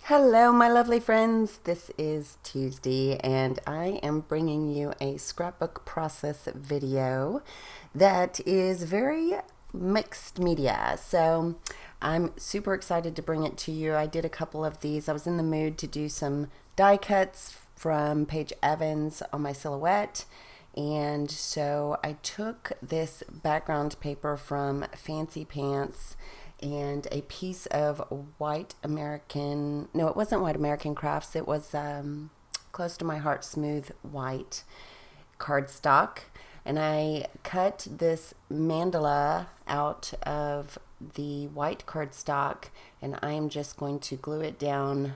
Hello, my lovely friends. This is Tuesday, and I am bringing you a scrapbook process video that is very mixed media. So I'm super excited to bring it to you. I did a couple of these. I was in the mood to do some die cuts from Paige Evans on my silhouette. And so I took this background paper from Fancy Pants and a piece of white American, no, it wasn't white American crafts. It was close to my heart, smooth white cardstock. And I cut this mandala out of the white cardstock, and I am just going to glue it down,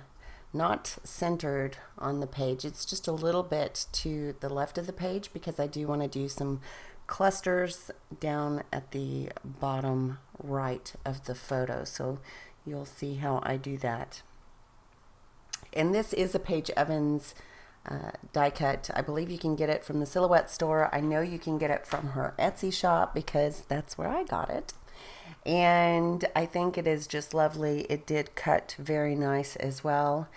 not centered on the page. It's just a little bit to the left of the page because I do want to do some clusters down at the bottom right of the photo. So you'll see how I do that. And this is a Paige Evans die cut. I believe you can get it from the Silhouette store. I know you can get it from her Etsy shop because that's where I got it. And I think it is just lovely. It did cut very nice as well.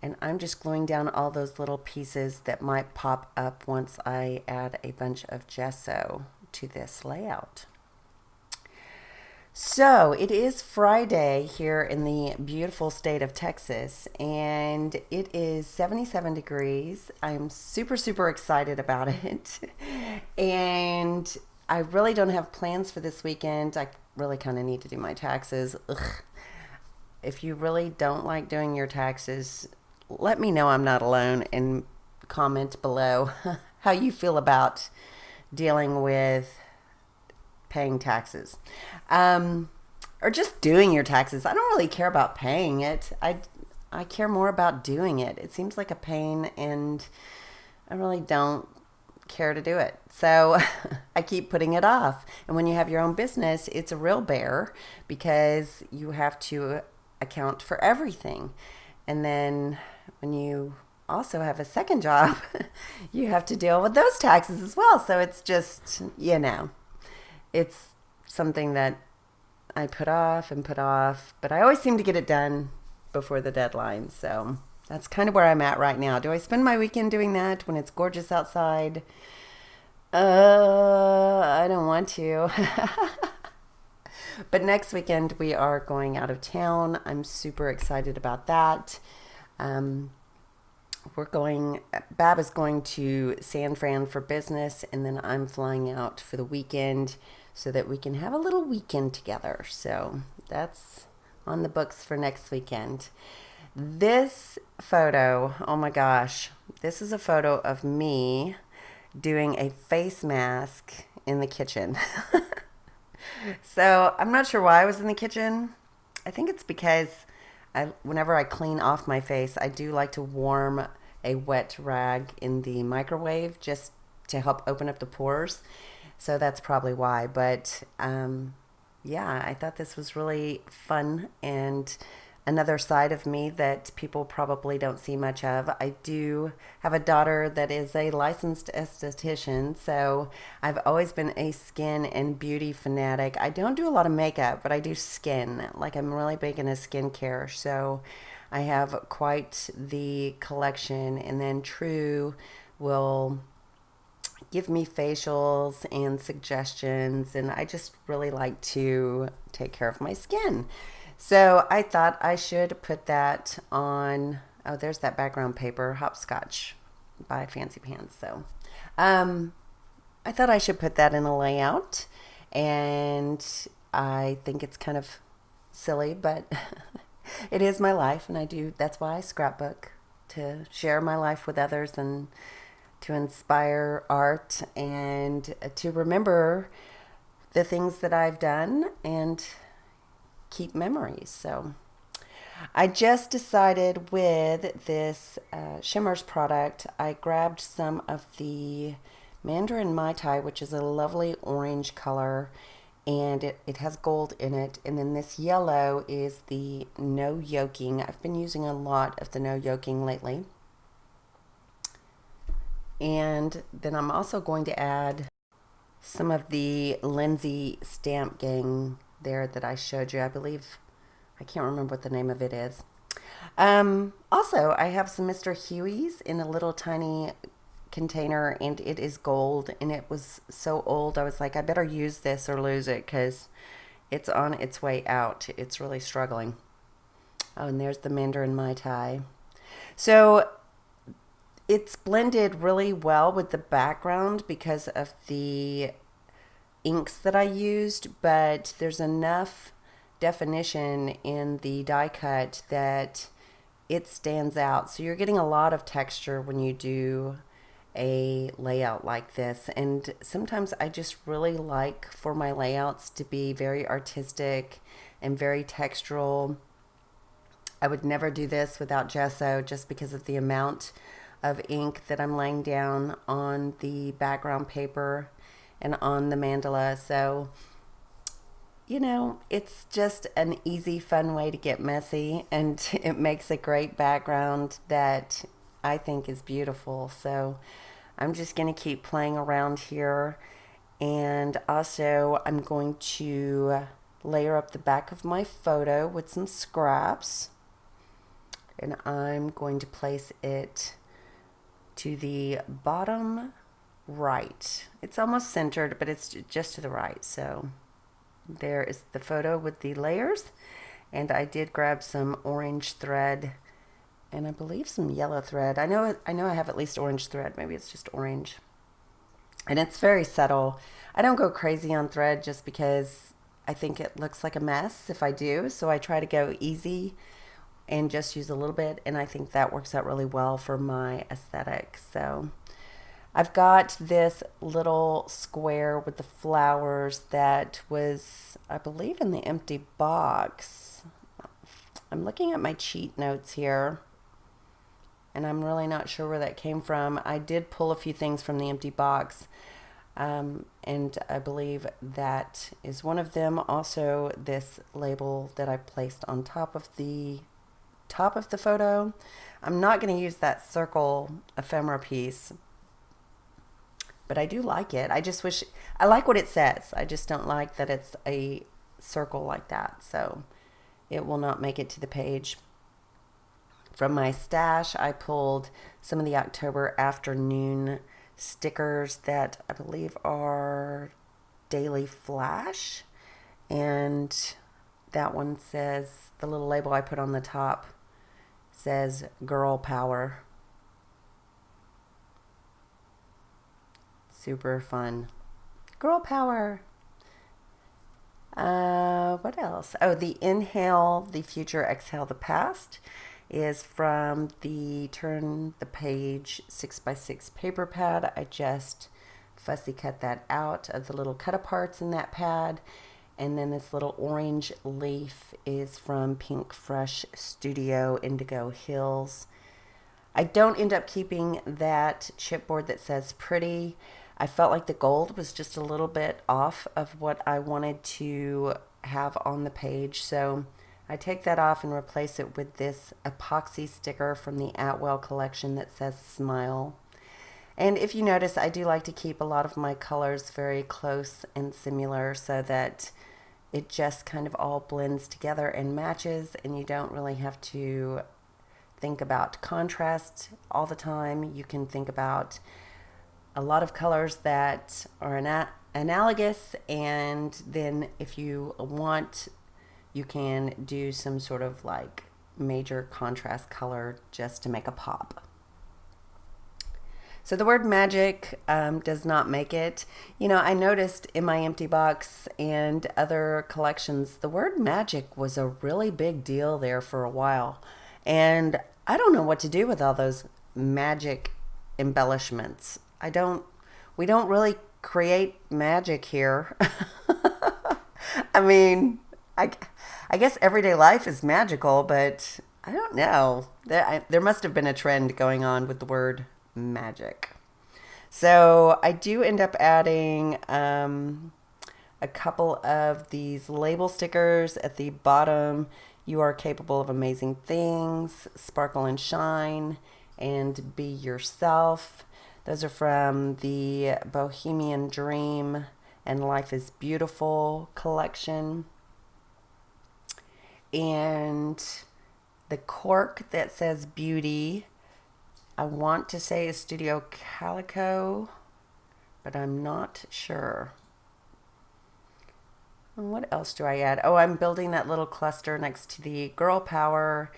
And I'm just gluing down all those little pieces that might pop up once I add a bunch of gesso to this layout. So it is Friday here in the beautiful state of Texas, and it is 77 degrees. I'm super, super excited about it. And I really don't have plans for this weekend. I really kind of need to do my taxes. Ugh. If you really don't like doing your taxes, let me know I'm not alone and comment below how you feel about dealing with paying taxes, or just doing your taxes. I don't really care about paying it. I care more about doing it. It seems like a pain, and I really don't care to do it. So I keep putting it off. And when you have your own business, it's a real bear because you have to account for everything. And then when you also have a second job, you have to deal with those taxes as well. So it's just, it's something that I put off and put off, but I always seem to get it done before the deadline. So that's kind of where I'm at right now. Do I spend my weekend doing that when it's gorgeous outside? I don't want to. But next weekend we are going out of town. I'm super excited about that. Bab is going to San Fran for business, and then I'm flying out for the weekend so that we can have a little weekend together. So that's on the books for next weekend. This photo, oh my gosh, this is a photo of me doing a face mask in the kitchen. So I'm not sure why I was in the kitchen. I think it's because whenever I clean off my face, I do like to warm a wet rag in the microwave just to help open up the pores. So that's probably why. But yeah, I thought this was really fun and another side of me that people probably don't see much of. I do have a daughter that is a licensed esthetician, so I've always been a skin and beauty fanatic. I don't do a lot of makeup, but I do skin. Like, I'm really big into skincare, so I have quite the collection. And then True will give me facials and suggestions, and I just really like to take care of my skin. So I thought I should put that on. Oh, there's that background paper, Hopscotch by Fancy Pants. So I thought I should put that in a layout, and I think it's kind of silly, but it is my life, and that's why I scrapbook, to share my life with others and to inspire art and to remember the things that I've done and keep memories. So I just decided with this Shimmers product, I grabbed some of the Mandarin Mai Tai, which is a lovely orange color, and it has gold in it. And then this yellow is the no yoking. I've been using a lot of the no yoking lately. And then I'm also going to add some of the Lindsay Stamp Gang there that I showed you. I believe, I can't remember what the name of it is. Also, I have some Mr. Huey's in a little tiny container, and it is gold, and it was so old. I was like, I better use this or lose it because it's on its way out. It's really struggling. Oh, and there's the Mandarin Mai Tai. So it's blended really well with the background because of the inks that I used, but there's enough definition in the die cut that it stands out. So you're getting a lot of texture when you do a layout like this. And sometimes I just really like for my layouts to be very artistic and very textural. I would never do this without gesso just because of the amount of ink that I'm laying down on the background paper and on the mandala. So, you know, it's just an easy, fun way to get messy, and it makes a great background that I think is beautiful. So I'm just going to keep playing around here. And also I'm going to layer up the back of my photo with some scraps. And I'm going to place it to the bottom right. It's almost centered, but it's just to the right. So there is the photo with the layers. And I did grab some orange thread and I believe some yellow thread. I know I have at least orange thread. Maybe it's just orange. And it's very subtle. I don't go crazy on thread just because I think it looks like a mess if I do. So I try to go easy and just use a little bit, and I think that works out really well for my aesthetic. So I've got this little square with the flowers that was, I believe, in the empty box. I'm looking at my cheat notes here, and I'm really not sure where that came from. I did pull a few things from the empty box, and I believe that is one of them. Also, this label that I placed on top of the photo. I'm not going to use that circle ephemera piece, but I do like it. I just wish, I like what it says. I just don't like that it's a circle like that. So it will not make it to the page. From my stash, I pulled some of the October afternoon stickers that I believe are Daily Flash. And that one says, the little label I put on the top says Girl Power. Super fun. Girl Power. What else? Oh, the Inhale the Future, Exhale the Past is from the Turn the Page 6x6 paper pad. I just fussy cut that out of the little cut aparts in that pad. And then this little orange leaf is from Pink Fresh Studio Indigo Hills. I don't end up keeping that chipboard that says pretty. I felt like the gold was just a little bit off of what I wanted to have on the page. So I take that off and replace it with this epoxy sticker from the Atwell collection that says Smile. And if you notice, I do like to keep a lot of my colors very close and similar so that it just kind of all blends together and matches, and you don't really have to think about contrast all the time. You can think about a lot of colors that are analogous, and then if you want, you can do some sort of like major contrast color just to make a pop. So the word magic does not make it. You know, I noticed in my empty box and other collections, the word magic was a really big deal there for a while. And I don't know what to do with all those magic embellishments. We don't really create magic here. I mean, I guess everyday life is magical, but I don't know. There must have been a trend going on with the word magic. So I do end up adding a couple of these label stickers at the bottom. You are capable of amazing things, sparkle and shine, and be yourself. Those are from the Bohemian Dream and Life is Beautiful collection. And The cork that says beauty, I want to say is Studio Calico, but I'm not sure. And what else do I add? Oh, I'm building that little cluster next to the Girl Power,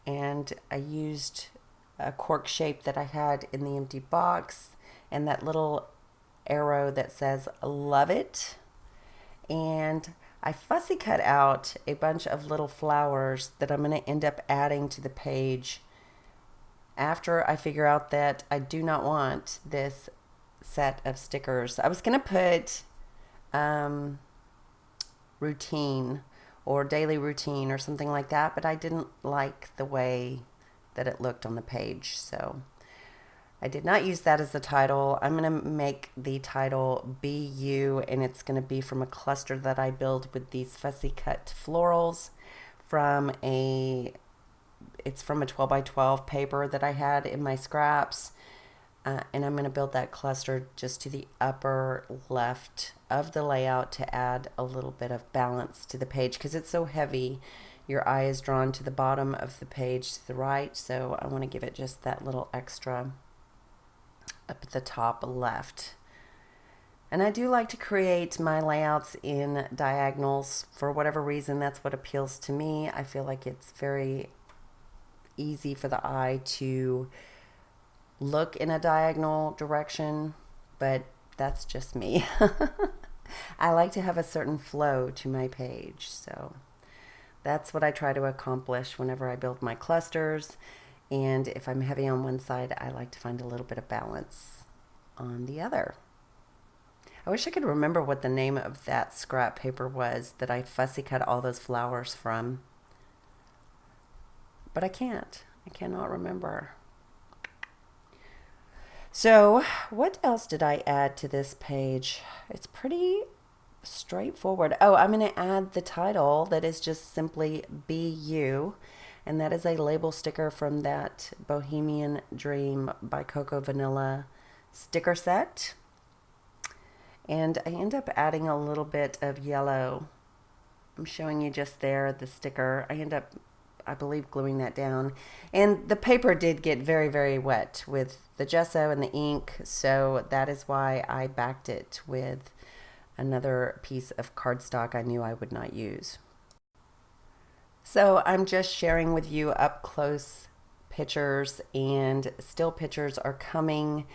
and I used a cork shape that I had in the empty box and that little arrow that says love it. And I fussy cut out a bunch of little flowers that I'm going to end up adding to the page after I figure out that I do not want this set of stickers. I was going to put routine or daily routine or something like that, but I didn't like the way that it looked on the page, so I did not use that as the title. I'm going to make the title Be You, and it's going to be from a cluster that I build with these fussy cut florals from it's from a 12 by 12 paper that I had in my scraps. And I'm going to build that cluster just to the upper left of the layout to add a little bit of balance to the page because it's so heavy. Your eye is drawn to the bottom of the page to the right, so I want to give it just that little extra up at the top left. And I do like to create my layouts in diagonals. For whatever reason, that's what appeals to me. I feel like it's very easy for the eye to look in a diagonal direction, but that's just me. I like to have a certain flow to my page, so that's what I try to accomplish whenever I build my clusters. And if I'm heavy on one side, I like to find a little bit of balance on the other. I wish I could remember what the name of that scrap paper was that I fussy cut all those flowers from, but I can't. I cannot remember. So what else did I add to this page? It's pretty straightforward. Oh, I'm going to add the title that is just simply Be You, and that is a label sticker from that Bohemian Dream by Coco Vanilla sticker set. And I end up adding a little bit of yellow. I'm showing you just there the sticker. I end up, I believe, gluing that down. And the paper did get very, very wet with the gesso and the ink, so that is why I backed it with another piece of cardstock I knew I would not use. So I'm just sharing with you up close pictures, and still pictures are coming,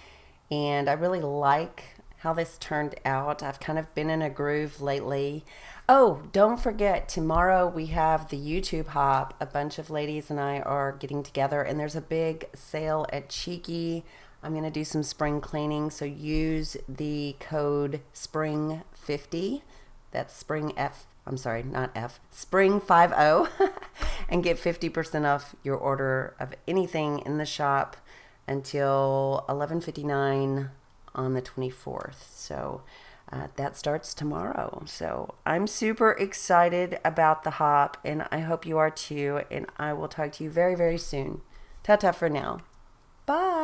and I really like how this turned out. I've kind of been in a groove lately. Oh, don't forget, tomorrow we have the YouTube hop. A bunch of ladies and I are getting together, and there's a big sale at Cheeky. I'm going to do some spring cleaning, so use the code SPRING50. That's spring F. I'm sorry, not F. SPRING50 and get 50% off your order of anything in the shop until 11:59 on the 24th. So that starts tomorrow. So I'm super excited about the hop, and I hope you are too. And I will talk to you very, very soon. Ta-ta for now. Bye.